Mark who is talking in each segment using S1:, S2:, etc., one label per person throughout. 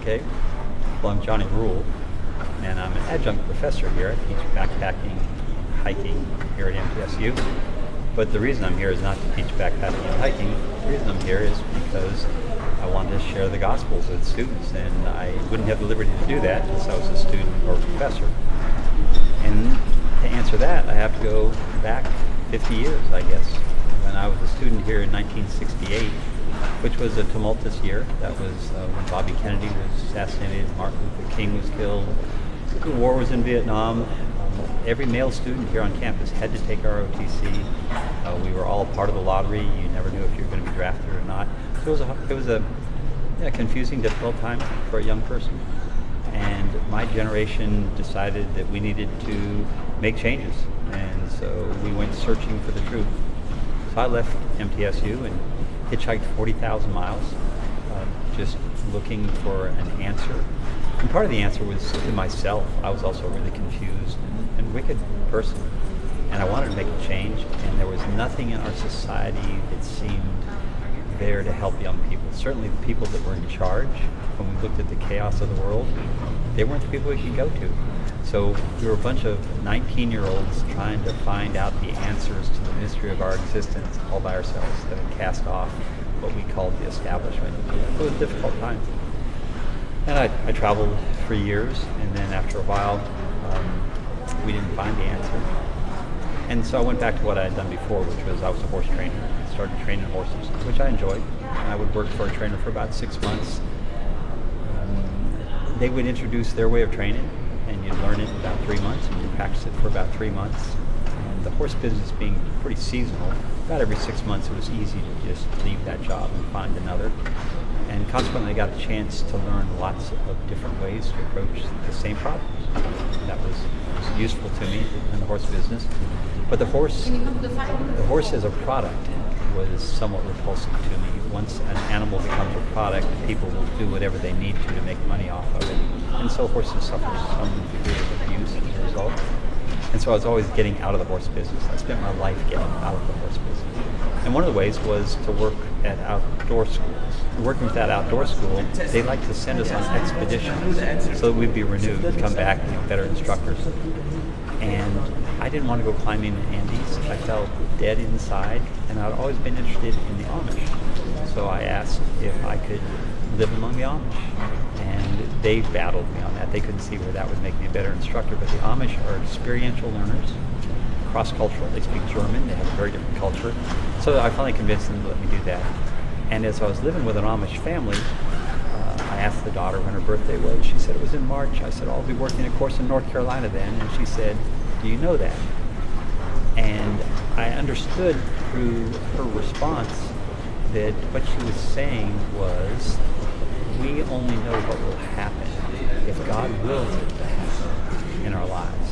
S1: Okay. Well, I'm Johnny Rule, and I'm an adjunct professor here. I teach backpacking, hiking here at MTSU. But the reason I'm here is not to teach backpacking and hiking. The reason I'm here is because I wanted to share the Gospels with students, and I wouldn't have the liberty to do that since I was a student or professor. And to answer that, I have to go back 50 years, I guess. When I was a student here in 1968, which was a tumultuous year. That was when Bobby Kennedy was assassinated, Martin Luther King was killed, the war was in Vietnam. Every male student here on campus had to take ROTC. We were all part of the lottery. You never knew if you were going to be drafted or not. So it was a confusing, difficult time for a young person. And my generation decided that we needed to make changes. And so we went searching for the truth. So I left MTSU and hitchhiked 40,000 miles, just looking for an answer. And part of the answer was to myself. I was also a really confused and wicked person. And I wanted to make a change, and there was nothing in our society that seemed there to help young people. Certainly the people that were in charge, when we looked at the chaos of the world, they weren't the people we could go to. So we were a bunch of 19-year-olds trying to find out the answers to the mystery of our existence all by ourselves, that had cast off what we called the establishment. It was a difficult time. And I traveled for years, and then after a while, we didn't find the answer. And so I went back to what I had done before, which was I was a horse trainer. I started training horses, which I enjoyed. And I would work for a trainer for about 6 months. They would introduce their way of training, and you'd learn it in about 3 months, and you'd practice it for about 3 months. And the horse business being pretty seasonal, about every 6 months it was easy to just leave that job and find another. And consequently I got a chance to learn lots of different ways to approach the same problems. And that was useful to me in the horse business. But the horse as a product was somewhat repulsive to me. Once an animal becomes a product, people will do whatever they need to make money off of it. And so horses suffer some degree of abuse as a result. And so I was always getting out of the horse business. I spent my life getting out of the horse business. And one of the ways was to work at outdoor schools. Working with that outdoor school, they like to send us on expeditions so that we'd be renewed and come back better instructors. And I didn't want to go climbing the Andes. I felt dead inside, and I'd always been interested in the Amish. So I asked if I could live among the Amish. And they battled me on that. They couldn't see where that would make me a better instructor, but the Amish are experiential learners, cross-cultural. They speak German. They have a very different culture. So I finally convinced them to let me do that. And as I was living with an Amish family, I asked the daughter when her birthday was. She said it was in March. I said, I'll be working a course in North Carolina then. And she said, do you know that? And I understood through her response that what she was saying was, we only know what will happen if God wills it to happen in our lives.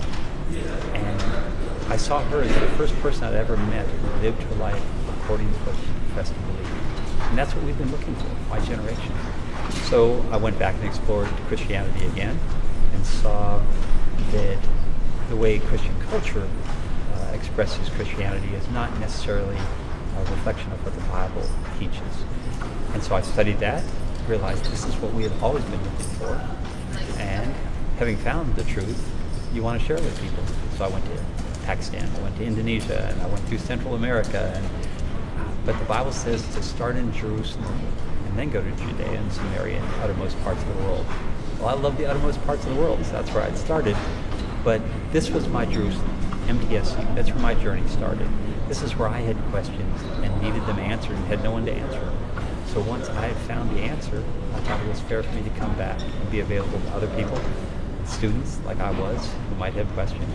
S1: And I saw her as the first person I'd ever met who lived her life according to what she professed to believe. And that's what we've been looking for, my generation. So I went back and explored Christianity again and saw that the way Christian culture expresses Christianity is not necessarily a reflection of what the Bible teaches. And so I studied that, realized this is what we have always been looking for. And having found the truth, you want to share it with people. So I went to Pakistan, I went to Indonesia, and I went through Central America. But the Bible says to start in Jerusalem and then go to Judea and Samaria and the uttermost parts of the world. Well, I love the uttermost parts of the world, so that's where I'd started. But this was my Jerusalem, MTSU. That's where my journey started. This is where I had questions and needed them answered and had no one to answer them. So once I had found the answer, I thought it was fair for me to come back and be available to other people, students like I was, who might have questions.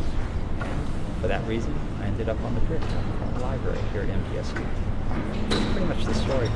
S1: And for that reason, I ended up on the bridge, on the library here at MTSU. That's pretty much the story.